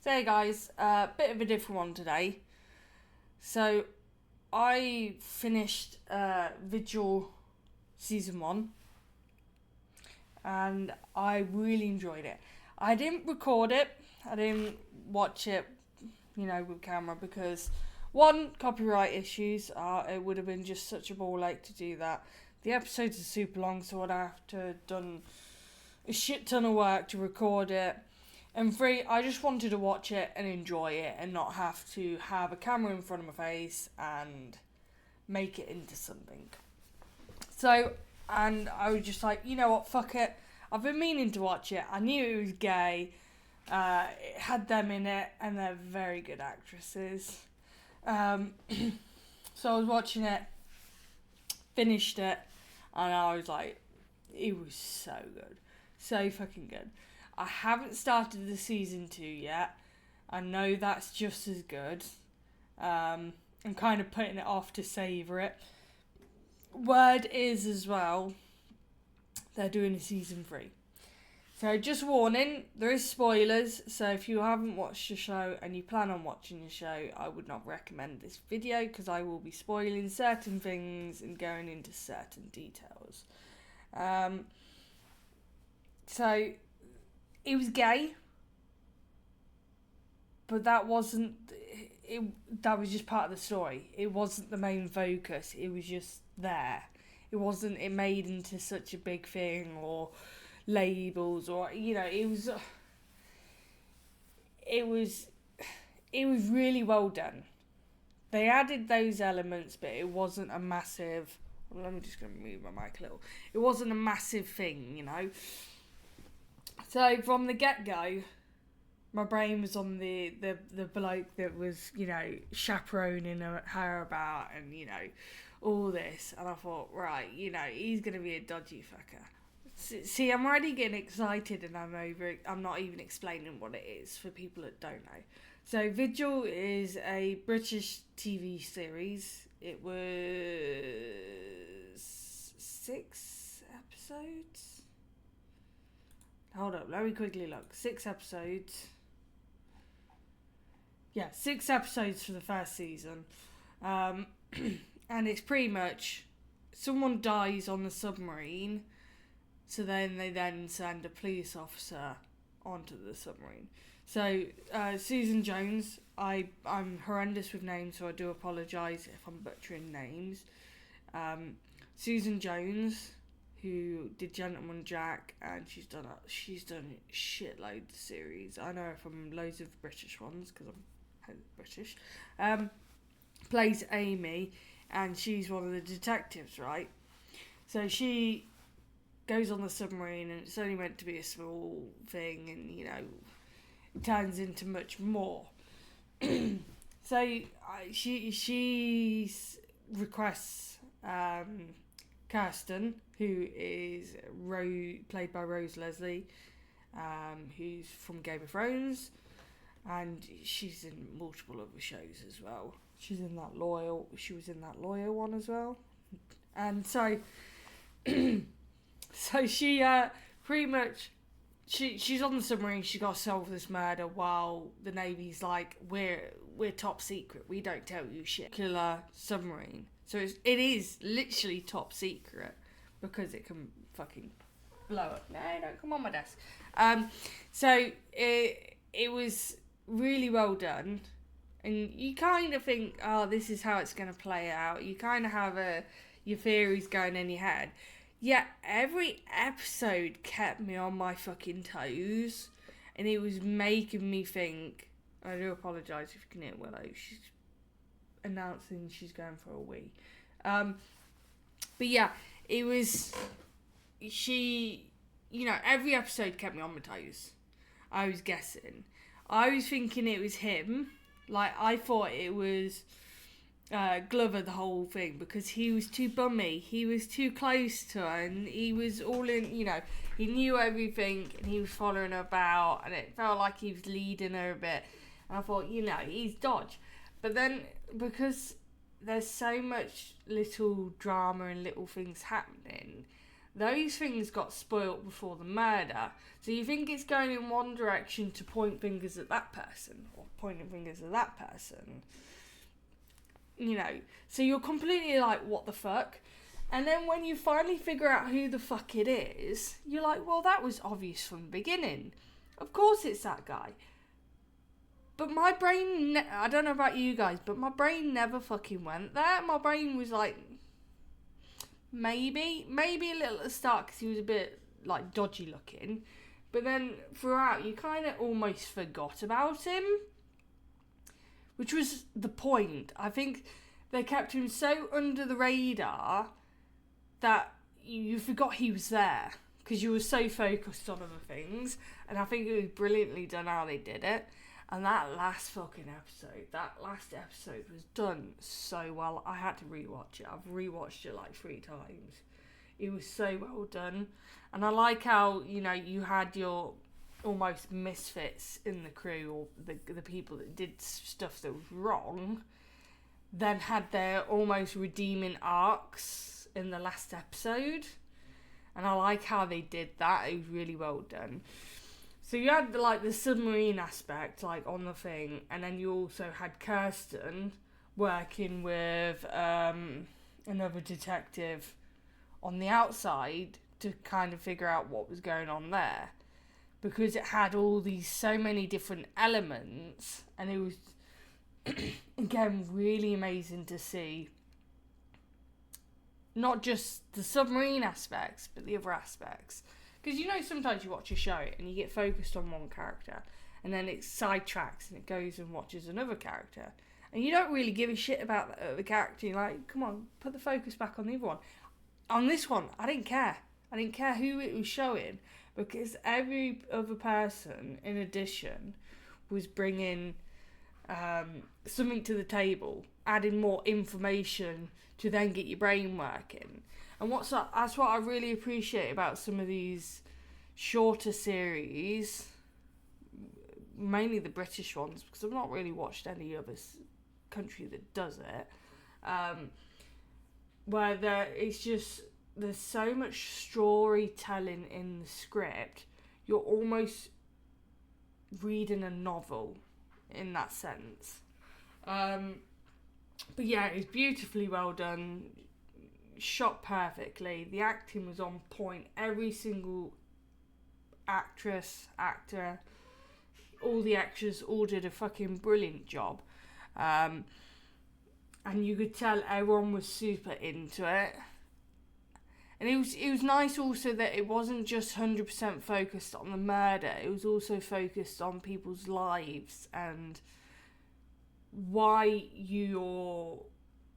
So hey guys, bit of a different one today. So I finished Vigil season 1 and I really enjoyed it. I didn't record it, I didn't watch it, with camera because one, copyright issues, it would have been just such a ball ache to do that. The episodes are super long, so I'd have to have done a shit ton of work to record it. And 3, I just wanted to watch it and enjoy it and not have to have a camera in front of my face and make it into something. So, and I was just like, you know what, fuck it. I've been meaning to watch it. I knew it was gay. It had them in it and they're very good actresses. So I was watching it, finished it, and I was like, it was so good. So fucking good. I haven't started the season 2 yet. I know that's just as good. I'm kind of putting it off to savour it. Word is as well, they're doing a season 3. So just warning, there is spoilers. So if you haven't watched the show and you plan on watching the show, I would not recommend this video because I will be spoiling certain things and going into certain details. So it was gay, but that wasn't it. That was just part of the story. It wasn't the main focus. It was just there. It wasn't it made into such a big thing or labels or it was really well done. They added those elements, but it wasn't a massive. Let me just move my mic a little. It wasn't a massive thing, So from the get-go, my brain was on the bloke that was, chaperoning her about and, all this. And I thought, right, he's going to be a dodgy fucker. See, I'm already getting excited and I'm not even explaining what it is for people that don't know. So Vigil is a British TV series. It was 6 episodes. Hold up, let me quickly look. 6 episodes. Yeah, 6 episodes for the first season. And it's pretty much someone dies on the submarine, so then they send a police officer onto the submarine. So Susan Jones, I'm horrendous with names, so I do apologise if I'm butchering names. Susan Jones, who did Gentleman Jack, and she's done shitloads of series. I know her from loads of British ones because I'm British. Plays Amy, and she's one of the detectives, right? So she goes on the submarine, and it's only meant to be a small thing, and it turns into much more. So she requests Kirsten, who is played by Rose Leslie, who's from Game of Thrones, and she's in multiple other shows as well. She was in that lawyer one as well, and so so she pretty much she's on the submarine. She got to solve this murder while the Navy's like, we're top secret. We don't tell you shit. Killer submarine. So it is literally top secret because it can fucking blow up. No, don't come on my desk. So it was really well done, and you kind of think, oh, this is how it's going to play out. You kind of have your theories going in your head. Yeah, every episode kept me on my fucking toes, and it was making me think. I do apologise if you can hear Willow. She's announcing she's going for a wee. But yeah, it was. Every episode kept me on my toes. I was guessing. I was thinking it was him. Like, I thought it was Glover, the whole thing, because he was too bummy. He was too close to her, and he was all in, he knew everything, and he was following her about, and it felt like he was leading her a bit. And I thought, he's dodge. But then, because there's so much little drama and little things happening, those things got spoilt before the murder. So you think it's going in one direction to point fingers at that person, or pointing fingers at that person. You know, so you're completely like, what the fuck? And then when you finally figure out who the fuck it is, you're like, well, that was obvious from the beginning. Of course it's that guy. But my brain, I don't know about you guys, but my brain never fucking went there. My brain was like, maybe a little at the start because he was a bit like dodgy looking. But then throughout, you kind of almost forgot about him. Which was the point. I think they kept him so under the radar that you forgot he was there. Because you were so focused on other things. And I think it was brilliantly done how they did it. And that last last episode was done so well. I had to rewatch it. I've rewatched it like 3 times. It was so well done. And I like how, you know, you had your almost misfits in the crew, or the people that did stuff that was wrong, then had their almost redeeming arcs in the last episode. And I like how they did that. It was really well done. So you had like the submarine aspect, like on the thing, and then you also had Kirsten working with another detective on the outside to kind of figure out what was going on there, because it had all these so many different elements, and it was again really amazing to see not just the submarine aspects but the other aspects. Because, you know, sometimes you watch a show and you get focused on one character and then it sidetracks and it goes and watches another character. And you don't really give a shit about that other character. You're like, come on, put the focus back on the other one. On this one, I didn't care. I didn't care who it was showing, because every other person, in addition, was bringing something to the table, adding more information to then get your brain working. And that's what I really appreciate about some of these shorter series, mainly the British ones, because I've not really watched any other country that does it, where there's so much storytelling in the script, you're almost reading a novel in that sense. But yeah, it's beautifully well done, shot perfectly, the acting was on point, every single actor, all the extras all did a fucking brilliant job, and you could tell everyone was super into it. And it was nice also that it wasn't just 100% focused on the murder, it was also focused on people's lives and why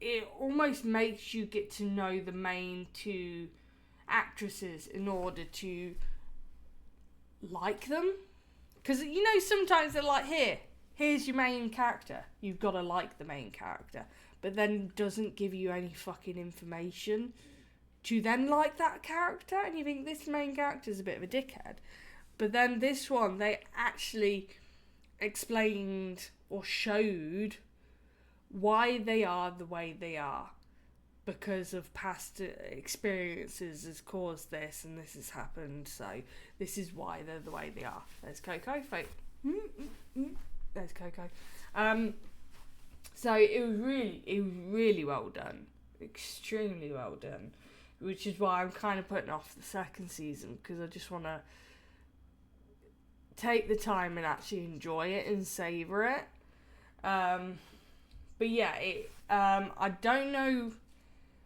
it almost makes you get to know the main 2 actresses in order to like them. Because, you know, sometimes they're like, here's your main character. You've got to like the main character. But then doesn't give you any fucking information to then like that character. And you think, this main character's a bit of a dickhead. But then this one, they actually explained or showed why they are the way they are, because of past experiences has caused this and this has happened, so this is why they're the way they are. There's Coco, there's Coco. So it was really well done, extremely well done, which is why I'm kind of putting off the second season, because I just want to take the time and actually enjoy it and savour it. But yeah, I don't know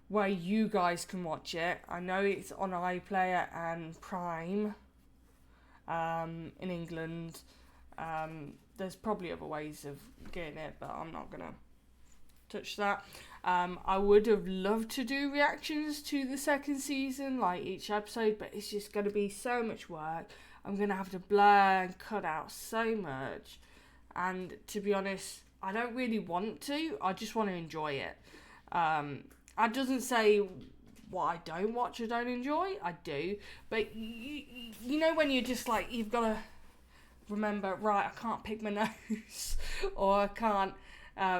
where you guys can watch it. I know it's on iPlayer and Prime in England. There's probably other ways of getting it, but I'm not going to touch that. I would have loved to do reactions to the second season, like each episode, but it's just going to be so much work. I'm going to have to blur and cut out so much. And to be honest, I don't really want to. I just want to enjoy it. That doesn't say what I don't watch or don't enjoy. I do. But you know when you're just like, you've got to remember, right, I can't pick my nose. Or I can't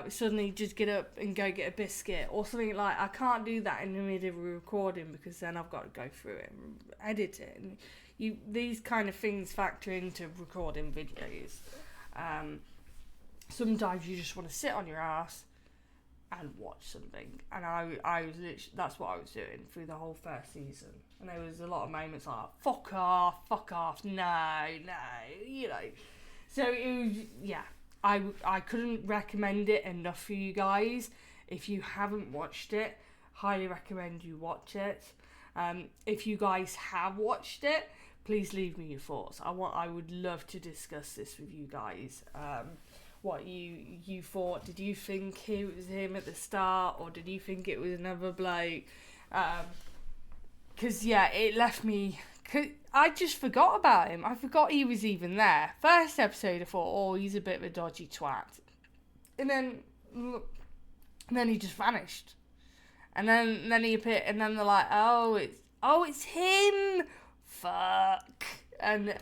suddenly just get up and go get a biscuit or something. Like, I can't do that in the middle of a recording because then I've got to go through it and edit it. And these kind of things factor into recording videos. Sometimes you just want to sit on your ass and watch something, and I was literally, that's what I was doing through the whole first season. And there was a lot of moments like, fuck off, no, you know. So it was, yeah, I couldn't recommend it enough for you guys. If you haven't watched it, highly recommend you watch it. If you guys have watched it, please leave me your thoughts. I would love to discuss this with you guys. What you thought? Did you think it was him at the start, or did you think it was another bloke? Because yeah, it left me. I just forgot about him. I forgot he was even there. First episode, I thought, oh, he's a bit of a dodgy twat, and then he just vanished, and then he appeared, and then they're like, oh, it's him. Fuck. And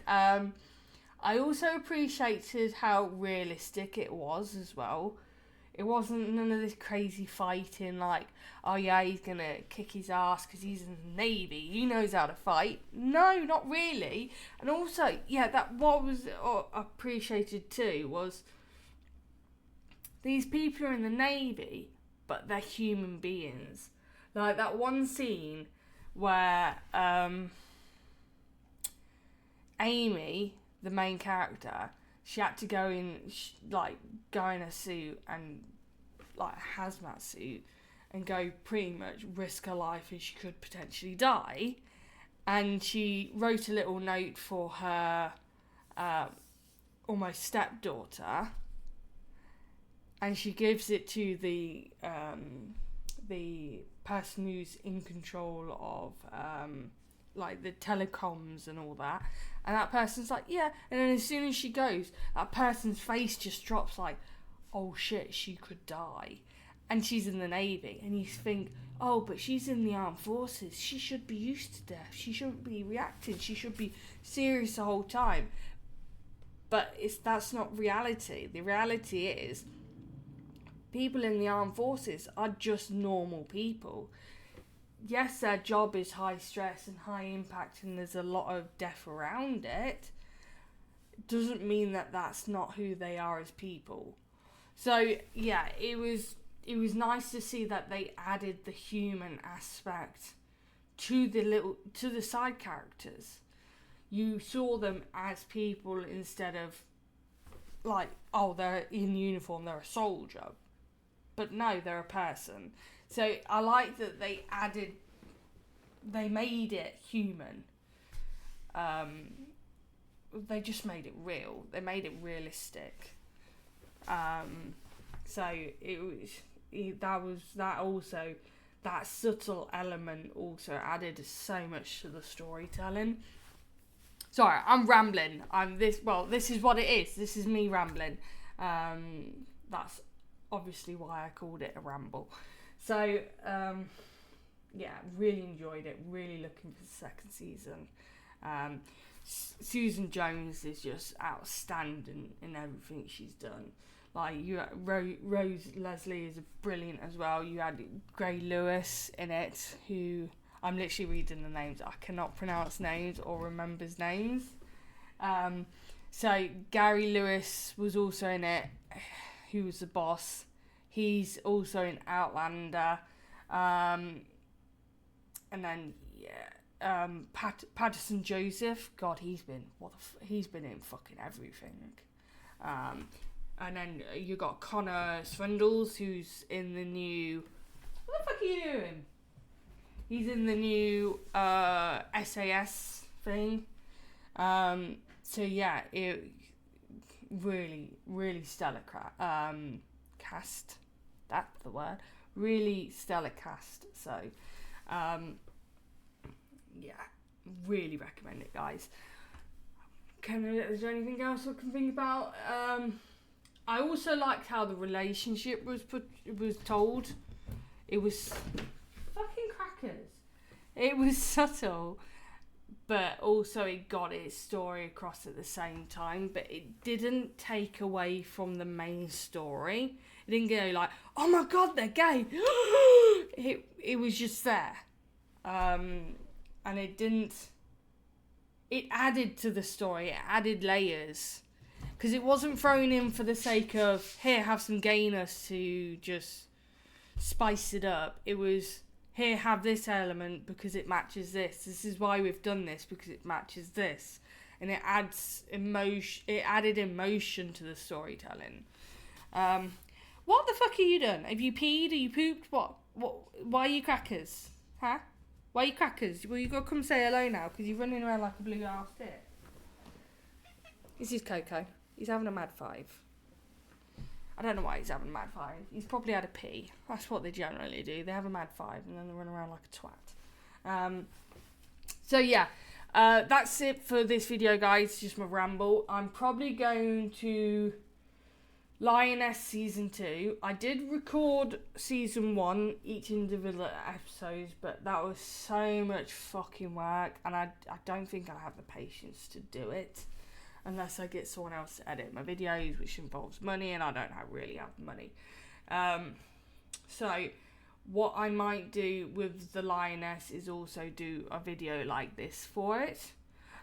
I also appreciated how realistic it was as well. It wasn't none of this crazy fighting like, oh yeah, he's going to kick his ass because he's in the Navy. He knows how to fight. No, not really. And also, yeah, that what was appreciated too was these people are in the Navy, but they're human beings. Like that one scene where Amy, the main character, she had to go in a suit and like a hazmat suit and go pretty much risk her life as she could potentially die. And she wrote a little note for her almost stepdaughter, and she gives it to the person who's in control of like the telecoms and all that, and that person's like, yeah, and then as soon as she goes, that person's face just drops like, oh shit, she could die. And she's in the Navy, and you think, oh, but she's in the armed forces, she should be used to death, she shouldn't be reacting, she should be serious the whole time. But that's not reality. The reality is people in the armed forces are just normal people. Yes, their job is high stress and high impact, and there's a lot of death around it. Doesn't mean that that's not who they are as people. So yeah, it was nice to see that they added the human aspect to the side characters. You saw them as people instead of like, oh, they're in uniform, they're a soldier. But no, they're a person. So I like that they made it human. They just made it real. They made it realistic. So that subtle element also added so much to the storytelling. Sorry, I'm rambling. This is what it is. This is me rambling. That's obviously why I called it a ramble. So, yeah, really enjoyed it. Really looking for the second season. Susan Jones is just outstanding in everything she's done. Like, Rose Leslie is brilliant as well. You had Gray Lewis in it, who I'm literally reading the names. I cannot pronounce names or remembers names. So Gary Lewis was also in it, who was the boss. He's also in Outlander. And then Patterson Joseph. God, he's been in fucking everything. And then you got Connor Swindles, who's in the new. What the fuck are you doing? He's in the new SAS thing. So yeah, it really, really stellar cast. That's the word. Really stellar cast. So, yeah, really recommend it, guys. Is there anything else I can think about? I also liked how the relationship was told. It was fucking crackers. It was subtle, but also it got its story across at the same time, but it didn't take away from the main story. It didn't go like, oh my god, they're gay. It was just there. And it didn't... It added to the story. It added layers. Because it wasn't thrown in for the sake of, here, have some gayness to just spice it up. It was... Here, have this element because it matches this. This is why we've done this, because it matches this. And it adds emotion. It added emotion to the storytelling. What the fuck are you done? Have you peed? Are you pooped? What? Why are you crackers? Huh? Why are you crackers? Well, you got to come say hello now, because you're running around like a blue house tit. This is Coco. He's having a mad five. I don't know why he's having a mad five. He's probably had a pee. That's what they generally do. They have a mad five and then they run around like a twat. So yeah, that's it for this video, guys. Just my ramble. I'm probably going to Lioness Season 2. I did record Season 1, each individual episodes, but that was so much fucking work, and I don't think I have the patience to do it. Unless I get someone else to edit my videos, which involves money, and I don't really have money. So what I might do with the Lioness is also do a video like this for it.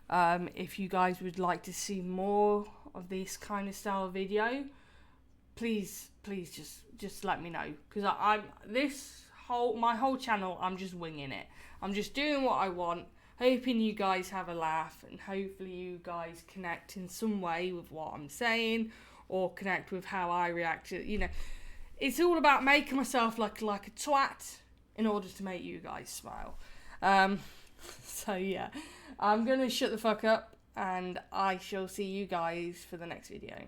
If you guys would like to see more of this kind of style video, please just let me know. Because my whole channel, I'm just winging it. I'm just doing what I want. Hoping you guys have a laugh, and hopefully you guys connect in some way with what I'm saying, or connect with how I react to, you know. It's all about making myself look like a twat in order to make you guys smile. So yeah, I'm going to shut the fuck up, and I shall see you guys for the next video.